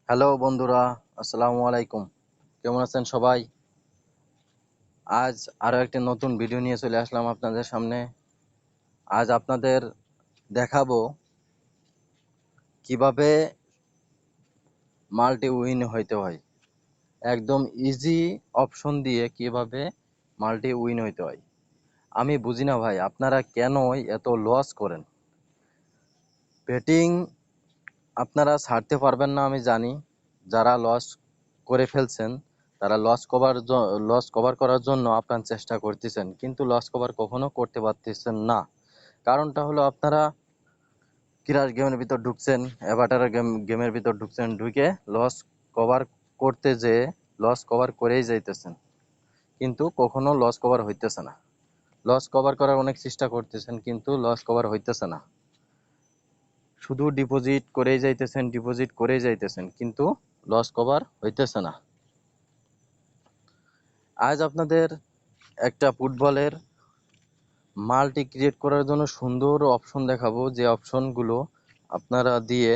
Hello বন্ধুরা, আসসালামু আলাইকুম। কেমন আছেন সবাই? আজ আরও একটি নতুন ভিডিও নিয়ে চলে আসলাম আপনাদের সামনে। আজ আপনাদের দেখাবো কিভাবে মাল্টি উইন হইতে হয়। একদম ইজি অপশন দিয়ে কিভাবে মাল্টি উইন হইতে হয়। আমি বুঝি না ভাই, আপনারা কেন এত লস করেন? বেটিং আপনারা ছাড়তে পারবেন না আমি জানি। যারা লস করে ফেলছেন তারা লস কভার করার জন্য আপনার চেষ্টা করতেছেন, কিন্তু লস কভার কখনো করতে পারতেছেন না। কারণটা হলো আপনারা ক্রাশ গেমের ভিতর ঢুকছেন, অ্যাভাটার গেমের ভিতর ঢুকছেন, ঢুকে লস কভার করতে যেয়ে লস কভার করেই যাইতেছেন, কিন্তু কখনো লস কভার হইতেছে না। লস কভার করার অনেক চেষ্টা করতেছেন, কিন্তু লস কভার হইতেছে না। শুধু ডিপোজিট করেই যাইতেছেন, কিন্তু লস কভার হইতেছে না। আজ আপনাদের একটা ফুটবলের মাল্টি ক্রিয়েট করার জন্য সুন্দর অপশন দেখাবো, যে অপশনগুলো আপনারা দিয়ে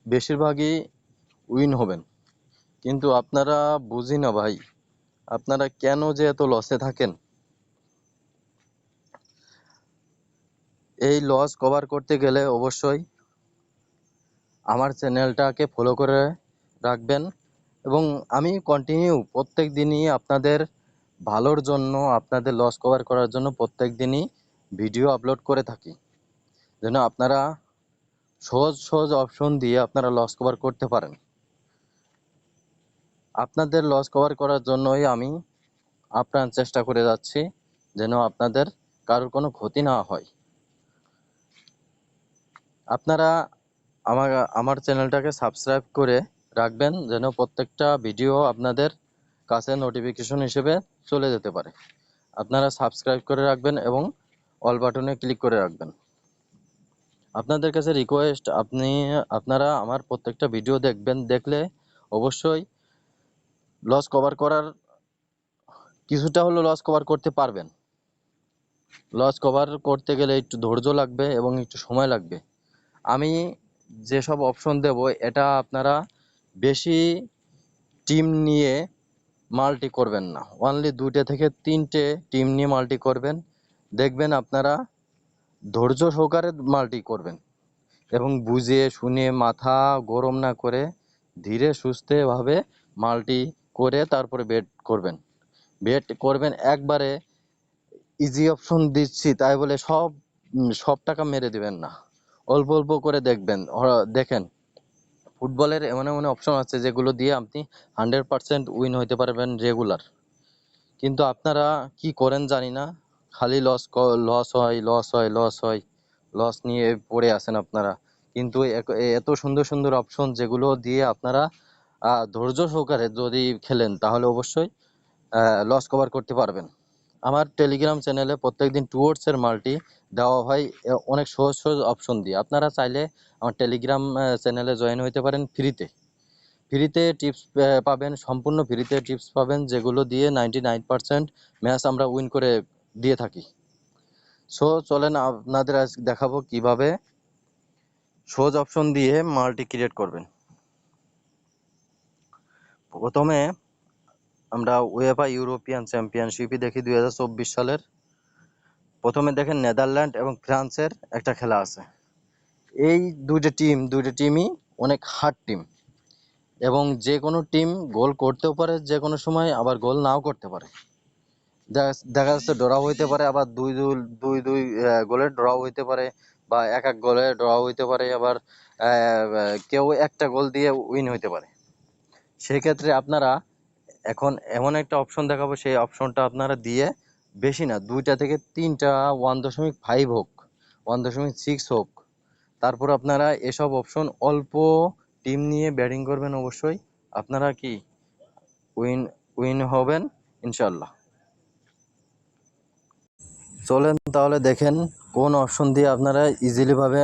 বেশিরভাগই উইন হবেন। কিন্তু আপনারা বুঝি না ভাই, আপনারা কেন যে এত লসে থাকেন। এই লস কভার করতে গেলে অবশ্যই আমার চ্যানেলটাকে ফলো করে রাখবেন, এবং আমি কন্টিনিউ প্রত্যেক দিনই আপনাদের ভালোর জন্য, আপনাদের লস কভার করার জন্য প্রত্যেক দিনই ভিডিও আপলোড করে থাকি, যেন আপনারা সহজ সহজ অপশন দিয়ে আপনারা লস কভার করতে পারেন। আপনাদের লস কভার করার জন্যই আমি আপ্রাণ চেষ্টা করে যাচ্ছি, যেন আপনাদের কারোর কোনো ক্ষতি না হয়। আপনারা আমার আমার চ্যানেলটাকে সাবস্ক্রাইব করে রাখবেন, যেন প্রত্যেকটা ভিডিও আপনাদের কাছে নোটিফিকেশন হিসেবে চলে যেতে পারে। আপনারা সাবস্ক্রাইব করে রাখবেন এবং অল বাটনে ক্লিক করে রাখবেন। আপনাদের কাছে রিকোয়েস্ট, আপনারা আমার প্রত্যেকটা ভিডিও দেখবেন, দেখলে অবশ্যই লস কভার করার কিছুটা হলো লস কভার করতে পারবেন। লস কভার করতে গেলে একটু ধৈর্য লাগবে এবং একটু সময় লাগবে। আমি যেসব অপশন দেব, এটা আপনারা বেশি টিম নিয়ে মাল্টি করবেন না, অনলি 2টে থেকে 3টে টিম নিয়ে মাল্টি করবেন। দেখবেন আপনারা ধৈর্য সহকারে মাল্টি করবেন, এবং বুঝে শুনে মাথা গরম না করে ধীরে সুস্থেভাবে মাল্টি করে তারপরে বেট করবেন। একবারে ইজি অপশন দিচ্ছি তাই বলে সব টাকা মেরে দিবেন না, অল্প অল্প করে দেখেন। ফুটবলের এমন এমন অপশন আছে যেগুলো দিয়ে আপনি 100% উইন হইতে পারবেন রেগুলার। কিন্তু আপনারা কি করেন জানি না, খালি লস নিয়ে পড়ে আছেন আপনারা। কিন্তু এত সুন্দর সুন্দর অপশন যেগুলো দিয়ে আপনারা ধৈর্য সহকারে যদি খেলেন, তাহলে অবশ্যই লস কভার করতে পারবেন। আমার টেলিগ্রাম চ্যানেলে প্রত্যেকদিন টুয়ার্ডস এর মাল্টি দেওয়া হয় অনেক সহজ সহজ অপশন দিয়ে। আপনারা চাইলে আমার টেলিগ্রাম চ্যানেলে জয়েন হইতে পারেন ফ্রিতে টিপস পাবেন, সম্পূর্ণ ফ্রিতে টিপস পাবেন, যেগুলো দিয়ে 99% ম্যাচ আমরা উইন করে দিয়ে থাকি। সো চলেন আপনাদের আজ দেখাবো কিভাবে সহজ অপশন দিয়ে মাল্টি ক্রিয়েট করবেন। প্রথমে আমরা উয়েফা ইউরোপিয়ান চ্যাম্পিয়নশিপই দেখি 2024 সালের। প্রথমে দেখেন নেদারল্যান্ড এবং ফ্রান্সের একটা খেলা আছে। এই দুইটা টিমই অনেক হার্ড টিম, এবং যে কোনো টিম গোল করতেও পারে যে কোনো সময়, আবার গোল নাও করতে পারে। দেখা যাচ্ছে ড্র হইতে পারে, আবার দুই দুই দুই দুই গোলে ড্র হইতে পারে, বা এক এক গোলে ড্র হইতে পারে, আবার কেউ একটা গোল দিয়ে উইন হইতে পারে। সেক্ষেত্রে আপনারা এখন এমন একটা অপশন দেখাবো, সেই অপশনটা আপনারা দিয়ে বেশি না, 2টা থেকে 3টা 1.5 হোক, 1.6 হোক, তারপর আপনারা এসব অপশন অল্প টিম নিয়ে ব্যাটিং করবেন। অবশ্যই আপনারা কি উইন উইন হবেন ইনশাল্লাহ। চলেন তাহলে দেখেন কোন অপশন দিয়ে আপনারা ইজিলি ভাবে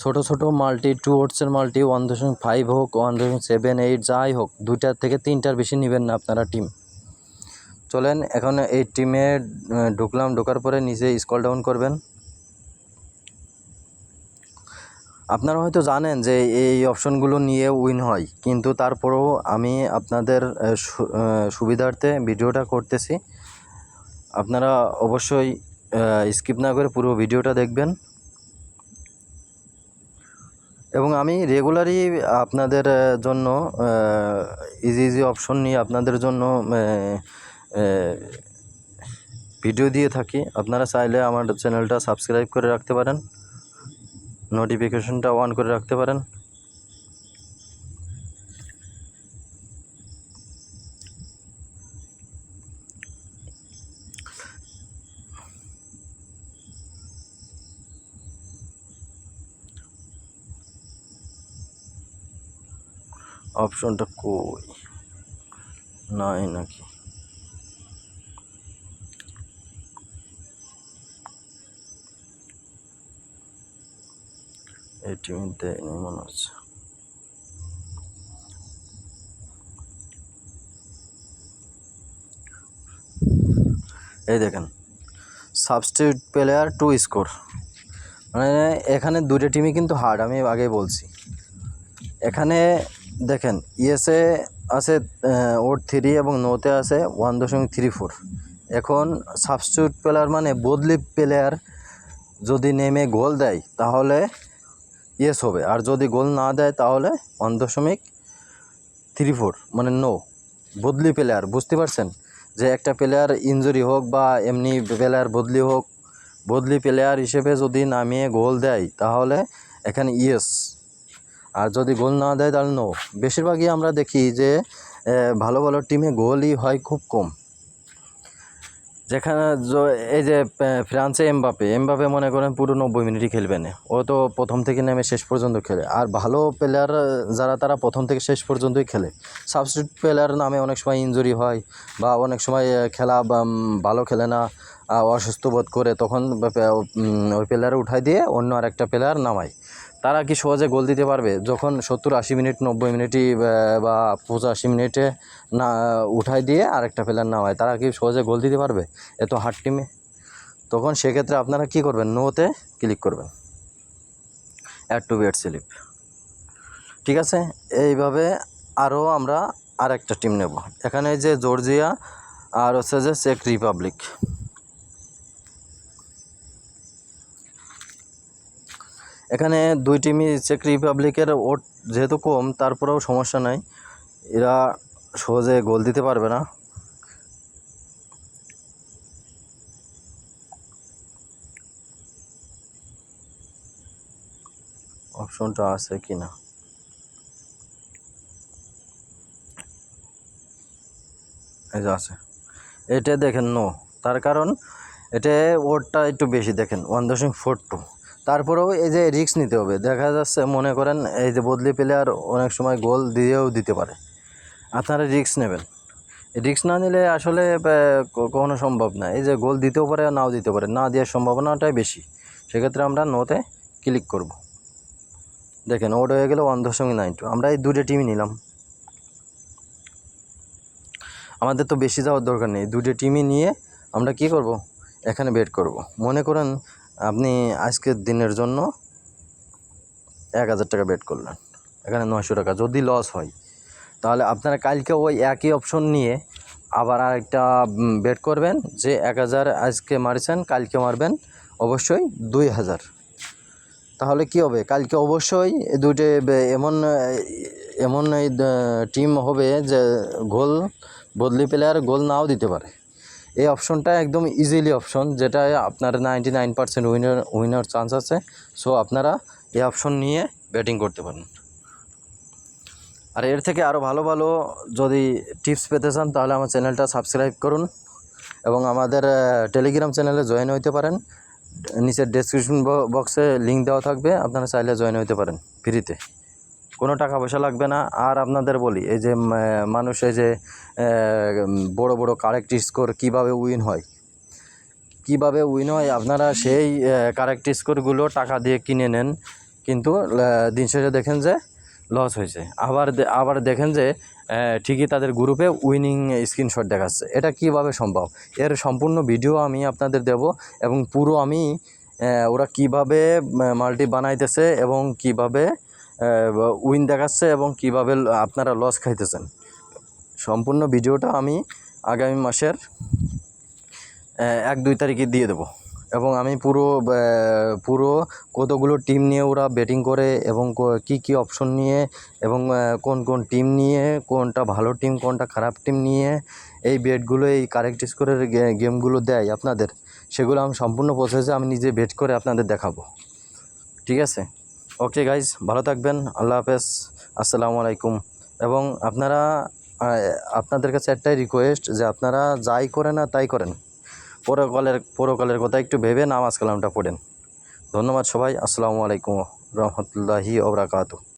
ছোট ছোট মাল্টি, টুয়ার্ডসের মাল্টি 1.5 হোক, 1.7 8 যাই হোক, 2টা থেকে 3টার বেশি নেবেন না আপনারা টিম। চলেন এখন এই টিমে ঢুকলাম, ঢোকার পরে নিচে স্ক্রল ডাউন করবেন। আপনারা হয়তো জানেন যে এই অপশনগুলো নিয়ে উইন হয়, কিন্তু তারপরেও আমি আপনাদের সুবিধার্থে ভিডিওটা করতেছি। আপনারা অবশ্যই স্কিপ না করে পুরো ভিডিওটা দেখবেন। এবং আমি রেগুলারই আপনাদের জন্য ইজি ইজি অপশন নিয়ে আপনাদের জন্য ভিডিও দিয়ে থাকি। আপনারা চাইলে আমার চ্যানেলটা সাবস্ক্রাইব করে রাখতে পারেন, নোটিফিকেশনটা অন করে রাখতে পারেন। অপশনটা কই নাই নাকি? এটি দেয়নি মনে হচ্ছে। এই দেখেন, সাবস্টিটিউট প্লেয়ার টু স্কোর, মানে এখানে দুটো টিমই কিন্তু হার্ড, আমি আগেই বলছি। এখানে দেখেন ইয়েসে আছে ওর 3 এবং নোতে আছে 1.34। এখন সাবস্টিটিউট প্লেয়ার মানে বদলি প্লেয়ার যদি নেমে গোল দেয় তাহলে ইয়েস হবে, আর যদি গোল না দেয় তাহলে 1.34 মানে নো। বদলি প্লেয়ার, বুঝতে পারছেন? যে একটা প্লেয়ার ইনজুরি হোক বা এমনি প্লেয়ার বদলি হোক, বদলি প্লেয়ার হিসেবে যদি নামিয়ে গোল দেয় তাহলে এখানে ইয়েস, আর যদি গোল না দেয় তাহলে নো। বেশিরভাগই আমরা দেখি যে ভালো ভালো টিমে গোলই হয় খুব কম। যেখানে এই যে ফ্রান্সে এমবাপে মনে করেন পুরো 90 মিনিটই খেলবে না, ও তো প্রথম থেকে নেমে শেষ পর্যন্ত খেলে। আর ভালো প্লেয়ার যারা তারা প্রথম থেকে শেষ পর্যন্তই খেলে। সাবস্টিটিউট প্লেয়ার নামে অনেক সময় ইনজুরি হয় বা অনেক সময় খেলা ভালো খেলে না, অসুস্থ বোধ করে, তখন ওই প্লেয়ার উঠাই দিয়ে অন্য আরেকটা প্লেয়ার নামায়। তারা কি সহজে গোল দিতে পারবে? যখন 70-80 মিনিট 90 মিনিটই বা 85 মিনিটে না উঠাই দিয়ে আরেকটা প্লেয়ার নামায়, তারা কি সহজে গোল দিতে পারবে এত হার্ড টিমে? তখন সেক্ষেত্রে আপনারা কি করবেন? নোতে ক্লিক করবেন, অ্যাড টু বেট স্লিপ। ঠিক আছে, এইভাবে আরও আমরা আরেকটা টিম নেব। এখানে যে জর্জিয়া আর হচ্ছে যে চেক রিপাবলিক, এখানে দুই টিমই চেক রিপাবলিকের ওট যেহেতু কম, তারপরেও সমস্যা নাই, এরা সহজে গোল দিতে পারবে না। অপশনটা আছে কি না, এই যে আছে, এটা দেখেন নো। তার কারণ এটা ওটটা একটু বেশি, দেখেন 1.42। তারপরেও এই যে রিস্ক নিতে হবে। দেখা যাচ্ছে মনে করেন এই যে বদলি প্লেয়ার অনেক সময় গোল দিয়েও দিতে পারে, আপনারা রিস্ক নেবেন। রিস্ক না নিলে আসলে কখনো সম্ভব না। এই যে গোল দিতেও পারে নাও দিতে পারে, না দেওয়ার সম্ভাবনাটাই বেশি। সেক্ষেত্রে আমরা নোতে ক্লিক করব। দেখেন ওট হয়ে গেল 1.92। আমরা এই দুটো টিমই নিলাম, আমাদের তো বেশি যাওয়ার দরকার নেই। দুটো টিমই নিয়ে আমরা কি করব? এখানে বেট করব। মনে করেন আপনি আজকের দিনের জন্য 1000 টাকা বেট করলেন, এখানে 900 টাকা। যদি লস হয় তাহলে আপনারা কালকে ওই একই অপশন নিয়ে আবার আরেকটা বেট করবেন, যে 1000 আজকে মারছেন, কালকে মারবেন অবশ্যই 2000। তাহলে কি হবে? কালকে অবশ্যই দুটো এমন এমন এই টিম হবে যে গোল বদলি প্লেয়ার গোল নাও দিতে পারে। এই অপশনটা একদম ইজিলি অপশন, যেটা আপনার 99% উইনার চান্স আছে। সো আপনারা এই অপশন নিয়ে ব্যাটিং করতে পারেন। আর এর থেকে আরও ভালো ভালো যদি টিপস পেতে চান তাহলে আমার চ্যানেলটা সাবস্ক্রাইব করুন এবং আমাদের টেলিগ্রাম চ্যানেলে জয়েন হইতে পারেন। নিচের ডেসক্রিপশন বক্সে লিঙ্ক দেওয়া থাকবে, আপনারা চাইলে জয়েন হইতে পারেন ফ্রিতে, কোনো টাকা পয়সা লাগবে না। আর আপনাদের বলি, এই যে মানুষ এই যে বড় বড় কারেক্ট স্কোর কীভাবে উইন হয়, আপনারা সেই কারেক্ট স্কোরগুলো টাকা দিয়ে কিনে নেন, কিন্তু দিন শেষে দেখেন যে লস হয়েছে। আবার দেখেন যে ঠিকই তাদের গ্রুপে উইনিং স্ক্রিনশট দেখাচ্ছে। এটা কিভাবে সম্ভব? এর সম্পূর্ণ ভিডিও আমি আপনাদের দেব এবং পুরো আমি ওরা কিভাবে মাল্টি বানাইতেছে এবং কিভাবে উইন দেখাচ্ছে এবং কিভাবে আপনারা লস খাইতেছেন। সম্পূর্ণ ভিডিওটা আমি আগামী মাসের 1-2 তারিখে দিয়ে দেবো এবং আমি পুরো কতগুলো টিম নিয়ে ওরা ব্যাটিং করে এবং কি কি অপশন নিয়ে এবং কোন কোন টিম নিয়ে, কোনটা ভালো টিম কোনটা খারাপ টিম নিয়ে এই বেটগুলো, এই কারেক্ট স্কোরের গেমগুলো দেয় আপনাদের, সেগুলো আমি সম্পূর্ণ প্রসেসে আমি নিজে বেট করে আপনাদের দেখাবো। ঠিক আছে, ওকে গাইজ, ভালো থাকবেন, আল্লাহ হাফেজ, আসসালামু আলাইকুম। এবং আপনাদের কাছে একটাই রিকোয়েস্ট যে আপনারা যাই করেন না তাই করেন, পরকালের কথা একটু ভেবে নামাজ কালামটা পড়েন। ধন্যবাদ সবাই, আসসালামু আলাইকুম রহমতুল্লাহি ওয়া বারাকাতুহু।